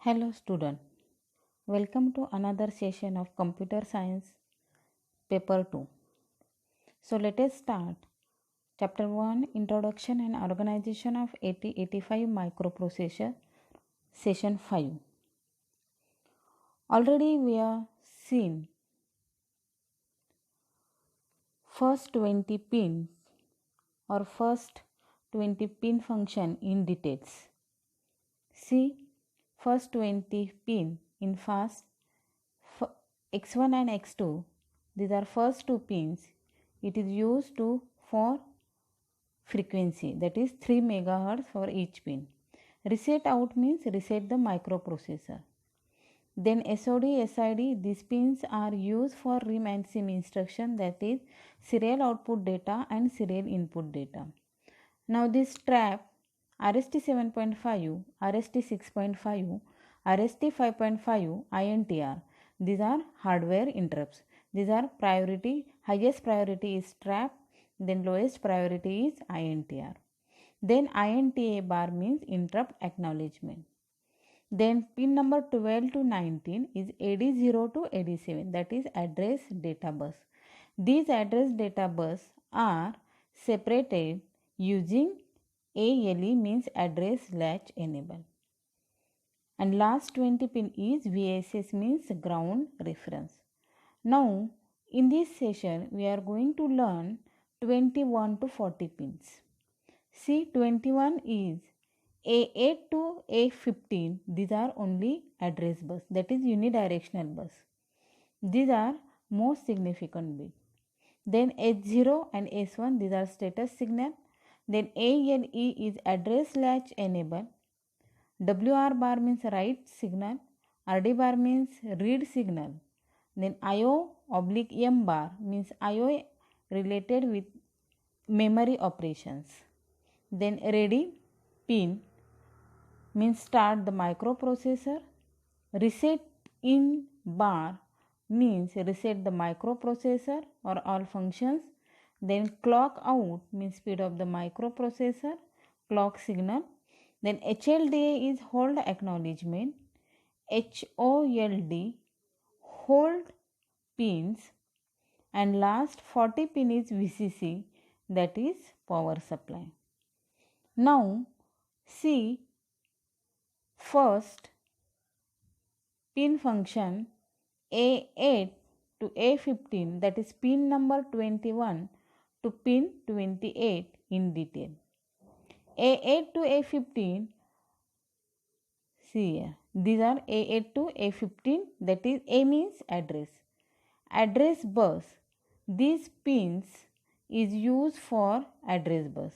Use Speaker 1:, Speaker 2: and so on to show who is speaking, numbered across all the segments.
Speaker 1: Hello student, welcome to another session of Computer Science Paper 2. So let us start. Chapter 1, Introduction and Organization of 8085 Microprocessor, Session 5. Already we have seen first 20 pins or first 20 pin function in details. See first 20 pin in fast X1 and X2. These are first two pins. It is used for frequency, that is 3 megahertz for each pin. Reset out means reset the microprocessor. Then SOD, SID, these pins are used for RIM and SIM instruction, that is serial output data and serial input data. Now this trap RST 7.5, RST 6.5, RST 5.5, INTR, these are hardware interrupts. These are priority, highest priority is trap, then lowest priority is INTR. Then INTA bar means interrupt acknowledgement. Then pin number 12 to 19 is AD0 to AD7, that is address data bus. These address data bus are separated using ALE means address latch enable. And last 20 pin is VSS means ground reference. Now in this session we are going to learn 21 to 40 pins. See, 21 is A8 to A15, these are only address bus, that is unidirectional bus. These are most significant bit. Then H0 and S1, these are status signal. Then ALE is address latch enable. WR bar means write signal. RD bar means read signal. Then IO oblique M bar means IO related with memory operations. Then ready pin means start the microprocessor. Reset in bar means reset the microprocessor or all functions. Then clock out means speed of the microprocessor, clock signal. Then HLDA is hold acknowledgement. HOLD hold pins. And last 40 pin is VCC, that is power supply. Now see first pin function A8 to A15, that is pin number 21 to pin 28 in detail. A8 to A15, see here, these are A8 to A15, that is A means address. Address bus, these pins is used for address bus.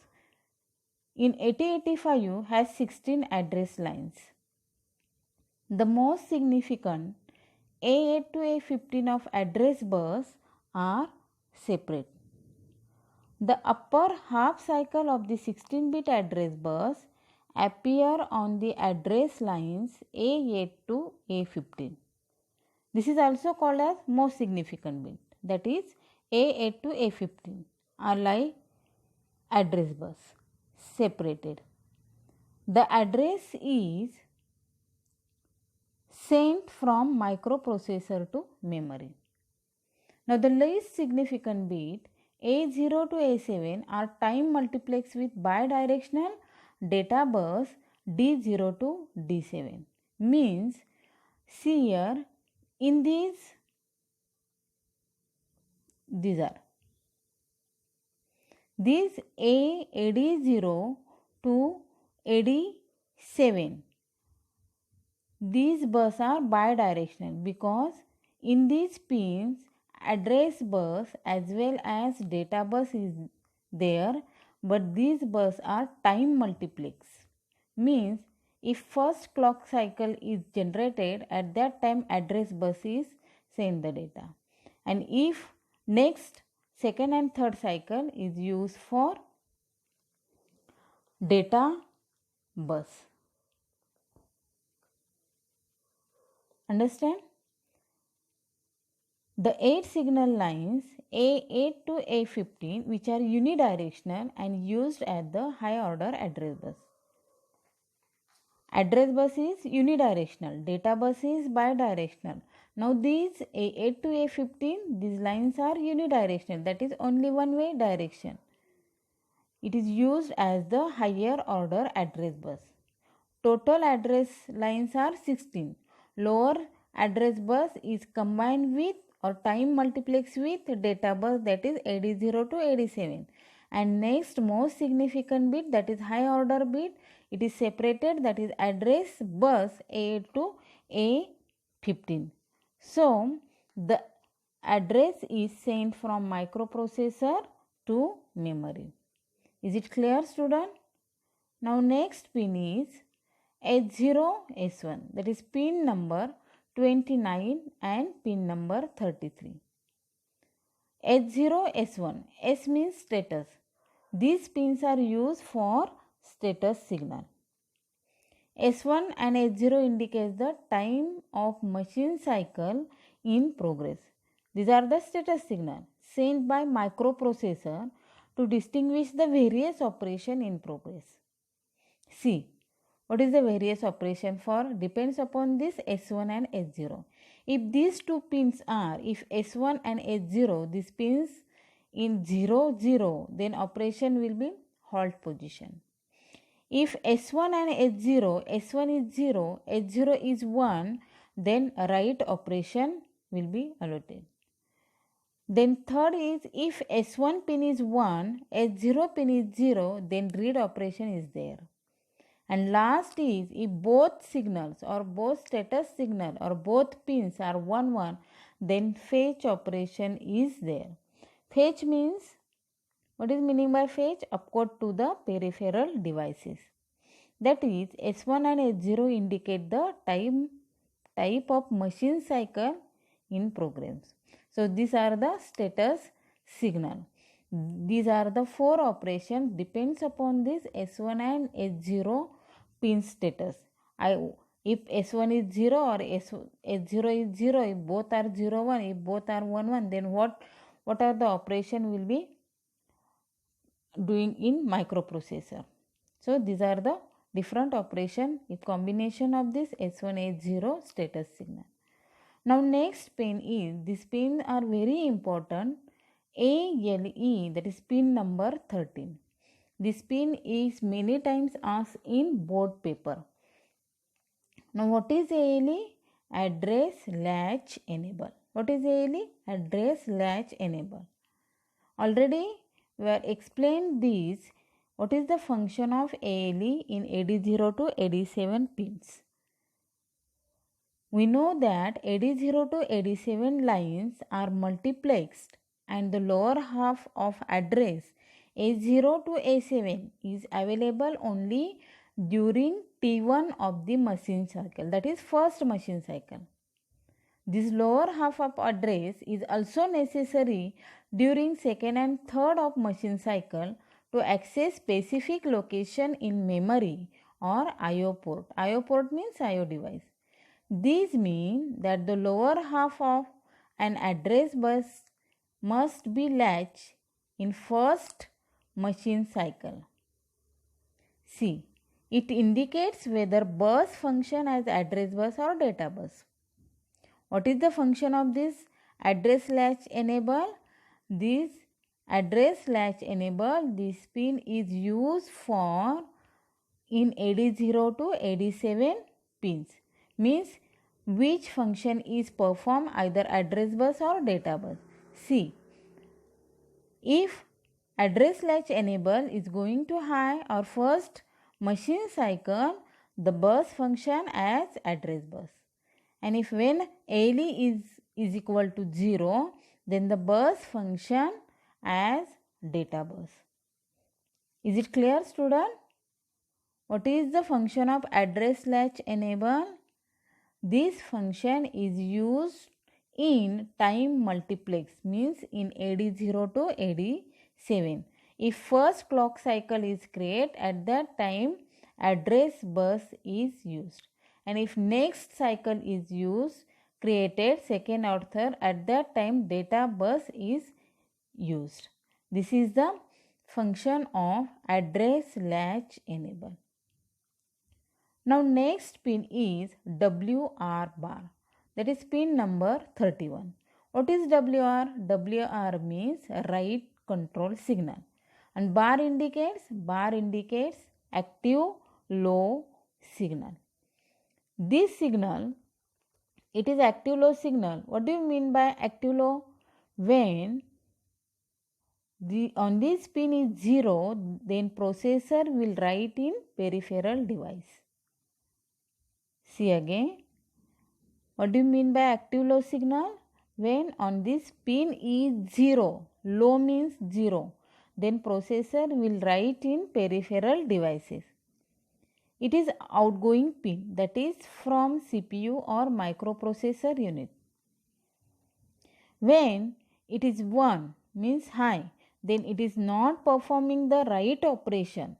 Speaker 1: In 8085 has 16 address lines. The most significant A8 to A15 of address bus are separate. The upper half cycle of the 16-bit address bus appear on the address lines A8 to A15. This is also called as most significant bit, that is A8 to A15 are like address bus separated. The address is sent from microprocessor to memory. Now the least significant bit A0 to A7 are time multiplexed with bidirectional data bus D0 to D7. Means see here in these are these AD0 to AD7. These bus are bidirectional because in these pins address bus as well as data bus is there, but these bus are time multiplex. Means if first clock cycle is generated, at that time address bus is send the data, and if next second and third cycle is used for data bus. Understand? The 8 signal lines A8 to A15 which are unidirectional and used at the high order address bus. Address bus is unidirectional, data bus is bidirectional. Now these A8 to A15, these lines are unidirectional, that is only one way direction. It is used as the higher order address bus. Total address lines are 16. Lower address bus is combined with or time multiplex with data bus, that is AD0 to AD7. And next most significant bit, that is high order bit, it is separated, that is address bus A to A15. So the address is sent from microprocessor to memory. Is it clear, student? Now next pin is H0 S1, that is pin number 29 and pin number 33. H0 S1, S means status. These pins are used for status signal. S1 and H0 indicates the time of machine cycle in progress. These are the status signal sent by microprocessor to distinguish the various operation in progress. See, what is the various operation for? Depends upon this S1 and S0. If these two pins are, if S1 and S0, these pins in 0, 0, then operation will be halt position. If S1 and S0, S1 is 0, S0 is 1, then write operation will be allotted. Then third is, if S1 pin is 1, S0 pin is 0, then read operation is there. And last is, if both signals or both status signal or both pins are 1 1, then fetch operation is there. Fetch means, what is meaning by fetch? Upward to the peripheral devices. That is, S1 and S0 indicate the type of machine cycle in programs. So these are the status signal. These are the four operations depends upon this S1 and S0 pin status. If S1 is 0 or S0 is 0, if both are 0 1, if both are 1 1, then what are the operation will be doing in microprocessor. So these are the different operation if combination of this S1 S0 status signal. Now next pin is, these pins are very important, ALE, that is pin number 13. This pin is many times asked in board paper. Now what is ALE? Address latch enable. What is ALE? Address latch enable. Already we have explained this. What is the function of ALE in AD0 to AD7 pins? We know that AD0 to AD7 lines are multiplexed and the lower half of address A0 to A7 is available only during T1 of the machine cycle, that is first machine cycle. This lower half of address is also necessary during second and third of machine cycle to access specific location in memory or IO port. IO port means IO device. These mean that the lower half of an address bus must be latched in first machine cycle. See, it indicates whether bus function as address bus or data bus. What is the function of this address latch enable? This address latch enable, this pin is used for in AD0 to AD7 pins. Means which function is performed, either address bus or data bus. See, if address latch enable is going to high or first machine cycle, the bus function as address bus. And if when ALE is equal to 0, then the bus function as data bus. Is it clear, student? What is the function of address latch enable? This function is used in time multiplex, means in AD0 to AD7. If first clock cycle is created, at that time address bus is used. And if next cycle is created second or third, at that time data bus is used. This is the function of address latch enable. Now next pin is WR bar, that is pin number 31. What is WR? WR means write control signal, and bar indicates active low signal. This signal, it is active low signal. What do you mean by active low? When on this pin is 0, then processor will write in peripheral device. See again. What do you mean by active low signal? When on this pin is 0, low means 0, then processor will write in peripheral devices. It is outgoing pin, that is from CPU or microprocessor unit. When it is 1 means high, then it is not performing the write operation.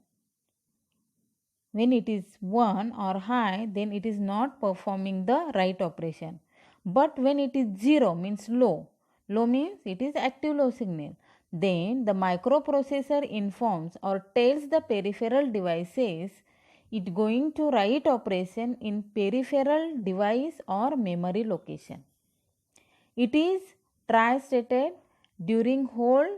Speaker 1: When it is 1 or high, then it is not performing the write operation. But when it is 0 means low means it is active low signal, then the microprocessor informs or tells the peripheral devices it going to write operation in peripheral device or memory location. It is tri-stated during hold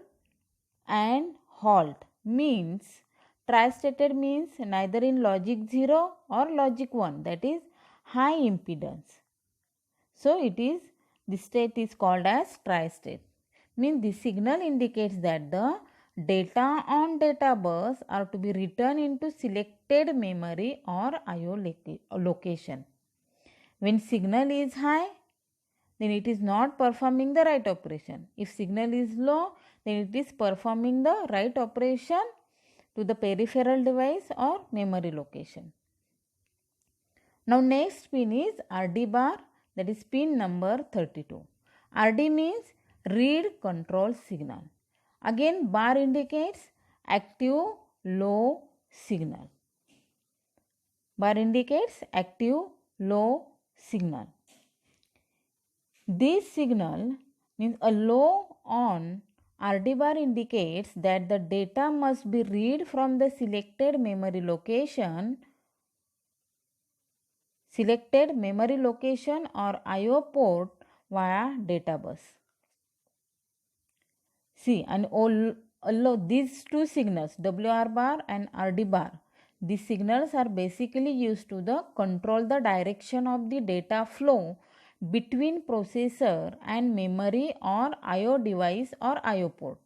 Speaker 1: and halt. Means tri-stated means neither in logic 0 or logic 1, that is high impedance. So this state is called as tri-state. Means the signal indicates that the data on data bus are to be written into selected memory or IO location. When signal is high, then it is not performing the write operation. If signal is low, then it is performing the write operation to the peripheral device or memory location. Now next pin is RD bar, that is pin number 32. RD means read control signal. Again bar indicates active low signal. Bar indicates active low signal. This signal means a low on RD bar indicates that the data must be read from the selected memory location or IO port via data bus. See, and all these two signals, WR bar and RD bar, these signals are basically used to control the direction of the data flow between processor and memory or IO device or IO port.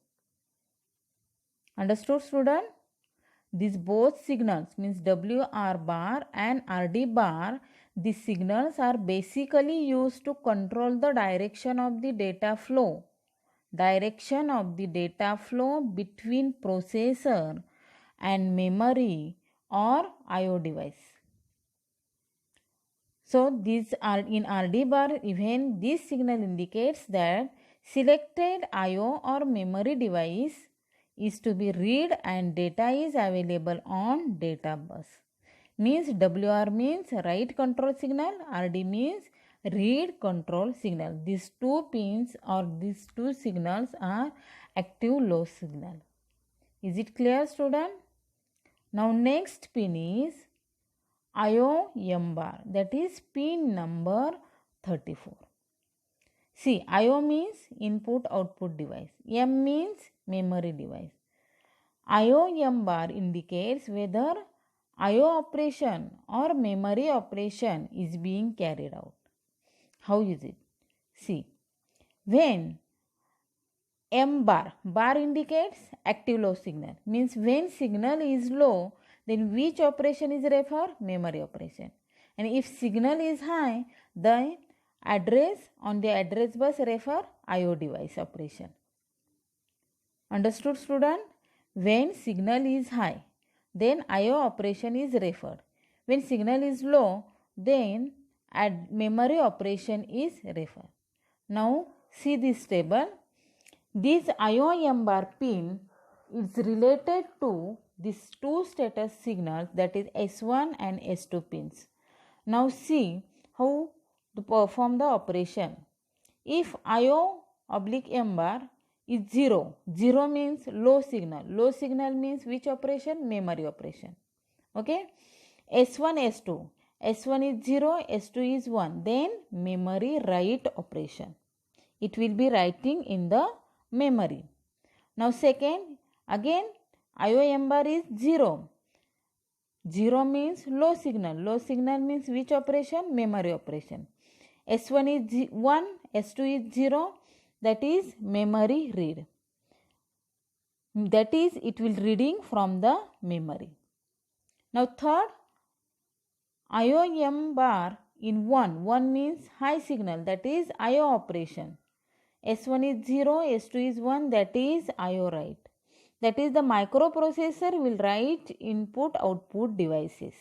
Speaker 1: Understood, student? These both signals means WR bar and RD bar, these signals are basically used to control the direction of the data flow between processor and memory or IO device. So these are in RD bar, even this signal indicates that selected IO or memory device is to be read and data is available on data bus. Means WR means write control signal, RD means read control signal. These two pins or these two signals are active low signal. Is it clear, student? Now next pin is IO M bar, that is pin number 34. See, IO means input output device, M means memory device. IO M bar indicates whether IO operation or memory operation is being carried out. How is it? See, when M bar indicates active low signal, means when signal is low, then which operation is referred? Memory operation. And if signal is high, then address on the address bus refer IO device operation. Understood, student? When signal is high, then IO operation is referred. When signal is low, then memory operation is referred. Now see this table. This IO-M bar pin is related to these two status signals, that is S1 and S2 pins. Now see how to perform the operation. If IO/M bar is 0, 0 means low signal. Low signal means which operation? Memory operation. Okay. S1, S2. S1 is 0, S2 is 1. Then memory write operation. It will be writing in the memory. Now second, again IO M bar is 0. 0 means low signal. Low signal means which operation? Memory operation. S1 is 1, S2 is 0. That is memory read. That is, it will reading from the memory. Now third, IO M bar in 1. 1 means high signal, that is IO operation. S1 is 0, S2 is 1, that is IO write. That is, the microprocessor will write input output devices.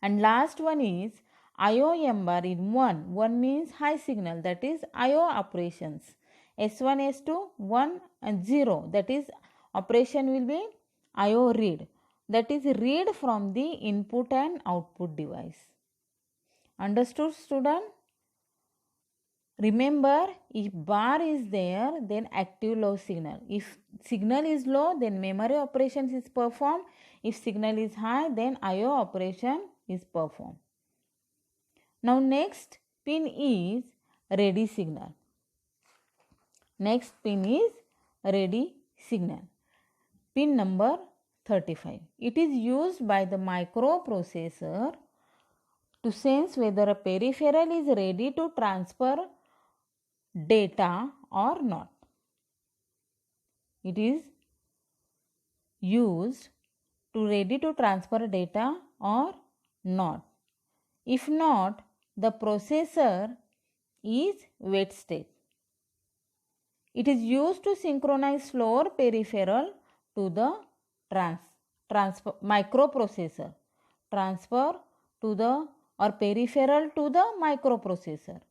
Speaker 1: And last one is IO M bar in 1. 1 means high signal, that is IO operations. S1, S2, 1 and 0, that is operation will be IO read. That is read from the input and output device. Understood, student? Remember, if bar is there, then active low signal. If signal is low, then memory operations is performed. If signal is high, then IO operation is performed. Now next pin is ready signal. Next pin is ready signal. Pin number 35. It is used by the microprocessor to sense whether a peripheral is ready to transfer data or not. It is used to ready to transfer data or not. If not, the processor is wait state. It is used to synchronize slower peripheral to the microprocessor. Transfer to the or peripheral to the microprocessor.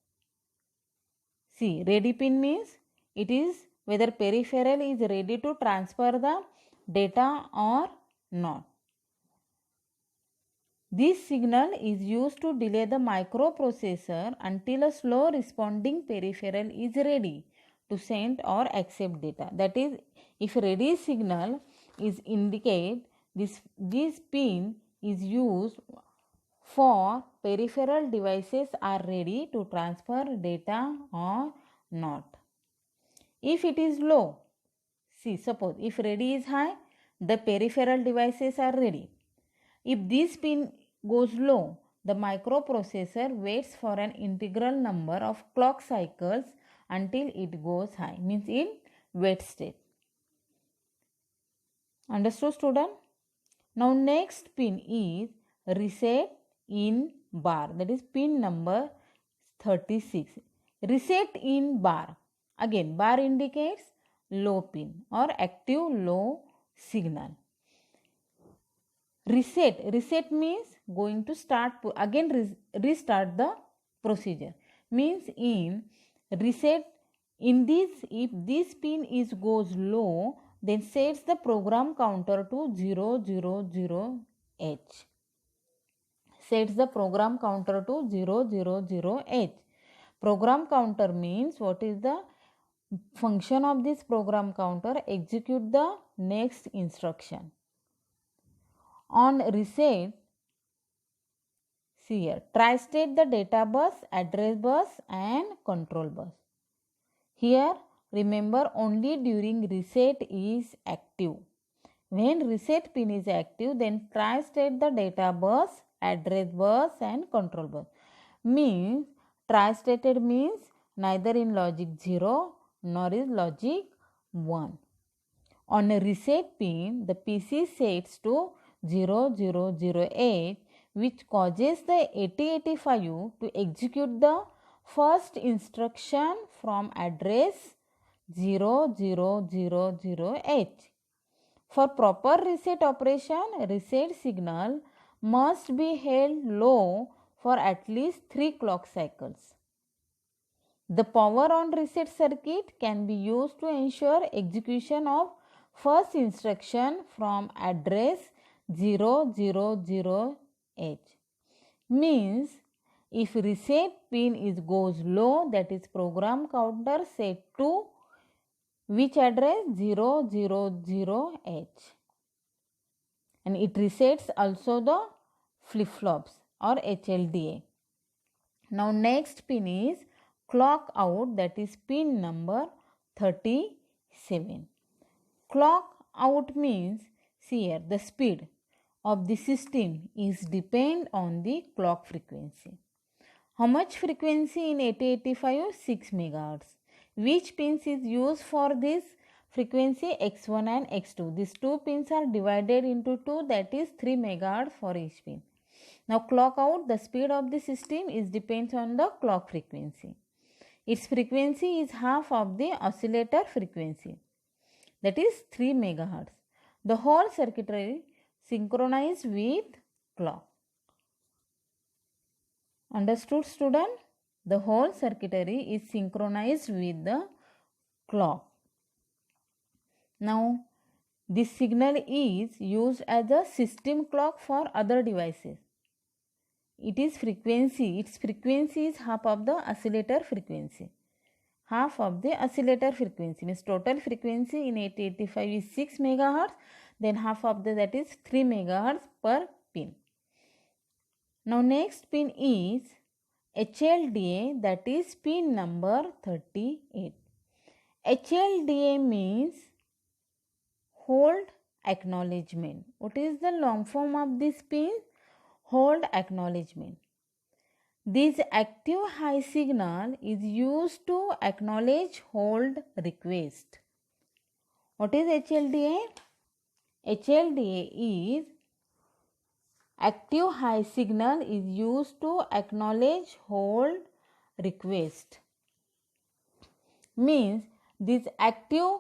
Speaker 1: See, ready pin means it is whether peripheral is ready to transfer the data or not. This signal is used to delay the microprocessor until a slow responding peripheral is ready to send or accept data. That is, if ready signal is indicate this pin is used for peripheral devices are ready to transfer data or not. If it is low, see, suppose if ready is high, the peripheral devices are ready. If this pin goes low, the microprocessor waits for an integral number of clock cycles until it goes high, means in wait state. Understood, student? Now next pin is reset in bar, that is pin number 36. Reset in bar. Again, bar indicates low pin or active low signal. Reset means going to start again restart the procedure. Means in reset, in this, if this pin is goes low, then sets the program counter to 000H. Sets the program counter to 000H. Program counter means what is the function of this program counter? Execute the next instruction. On reset, see here, tri-state the data bus, address bus and control bus. Here remember, only during reset is active. When reset pin is active, then tri-state the data bus, address bus and control bus. Means tri-stated means neither in logic 0 nor is logic 1. On a reset pin, the PC sets to 0008, which causes the 8085 to execute the first instruction from address 0000H. For proper reset operation, reset signal must be held low for at least 3 clock cycles. The power on reset circuit can be used to ensure execution of first instruction from address 000H. Means if reset pin is goes low, that is program counter set to which address? 000H. and it resets also the flip-flops or HLDA. Now next pin is clock out, that is pin number 37. Clock out means, see here, the speed of the system is depend on the clock frequency. How much frequency in 8085? 6 MHz. Which pins is used for this frequency? X1 and X2. These two pins are divided into two, that is 3 MHz for each pin. Now clock out, the speed of the system is depends on the clock frequency. Its frequency is half of the oscillator frequency, that is 3 MHz. The whole circuitry synchronized with clock. Understood, student? The whole circuitry is synchronized with the clock. Now, this signal is used as a system clock for other devices. Its frequency is half of the oscillator frequency. Half of the oscillator frequency means total frequency in 8085 is 6 MHz, then half of that is 3 MHz per pin. Now next pin is HLDA, that is pin number 38. HLDA means hold acknowledgement. What is the long form of this pin? Hold acknowledgement. This active high signal is used to acknowledge hold request. What is HLDA? HLDA is active high signal is used to acknowledge hold request. Means this active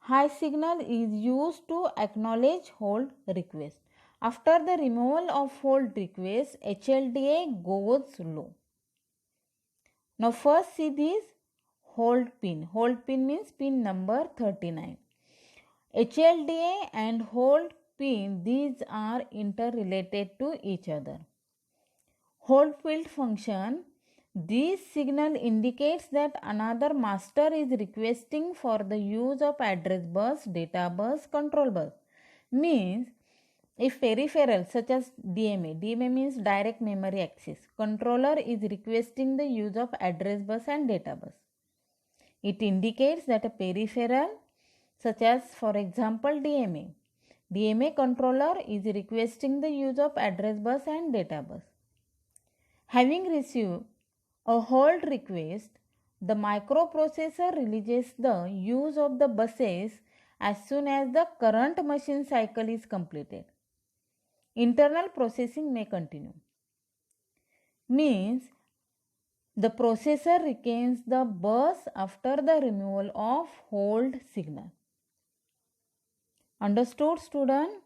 Speaker 1: high signal is used to acknowledge hold request. After the removal of hold request, HLDA goes low. Now first see this hold pin. Hold pin means pin number 39. HLDA and hold pin, these are interrelated to each other. Hold field function, this signal indicates that another master is requesting for the use of address bus, data bus, control bus. Means if peripheral such as DMA means direct memory access, controller is requesting the use of address bus and data bus. It indicates that a peripheral such as for example DMA controller is requesting the use of address bus and data bus. Having received a hold request, the microprocessor releases the use of the buses as soon as the current machine cycle is completed. Internal processing may continue. Means the processor retains the bus after the removal of hold signal. Understood, student?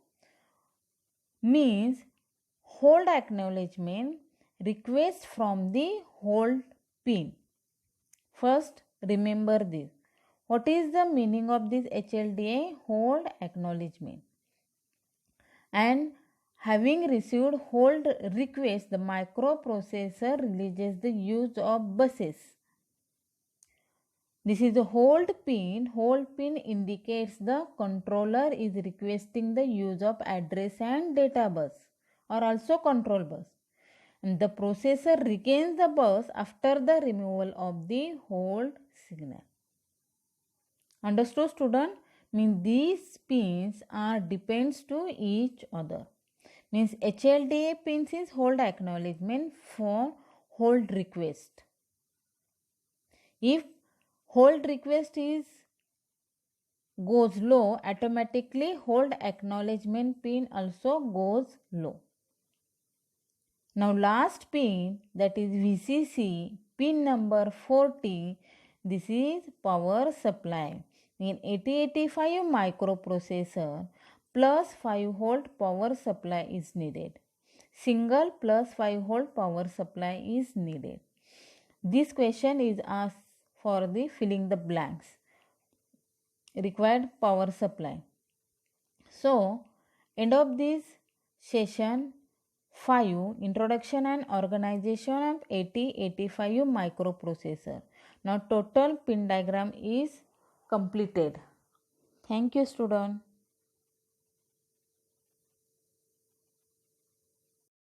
Speaker 1: Means hold acknowledgement request from the hold pin. First remember this. What is the meaning of this HLDA? Hold acknowledgement. And having received hold request, the microprocessor releases the use of buses. This is the hold pin. Hold pin indicates the controller is requesting the use of address and data bus or also control bus. And the processor regains the bus after the removal of the hold signal. Understood, student? Means these pins are depends to each other. Means HLDA pins is hold acknowledgement for hold request. If hold request goes low, automatically hold acknowledgement pin also goes low. Now last pin, that is VCC, pin number 40, this is power supply. In 8085 microprocessor, plus 5 volt power supply is needed. Single plus 5 volt power supply is needed. This question is asked for the filling the blanks. Required power supply. So, end of this session 5, Introduction and Organization of 8085 Microprocessor. Now total pin diagram is completed. Thank you, student.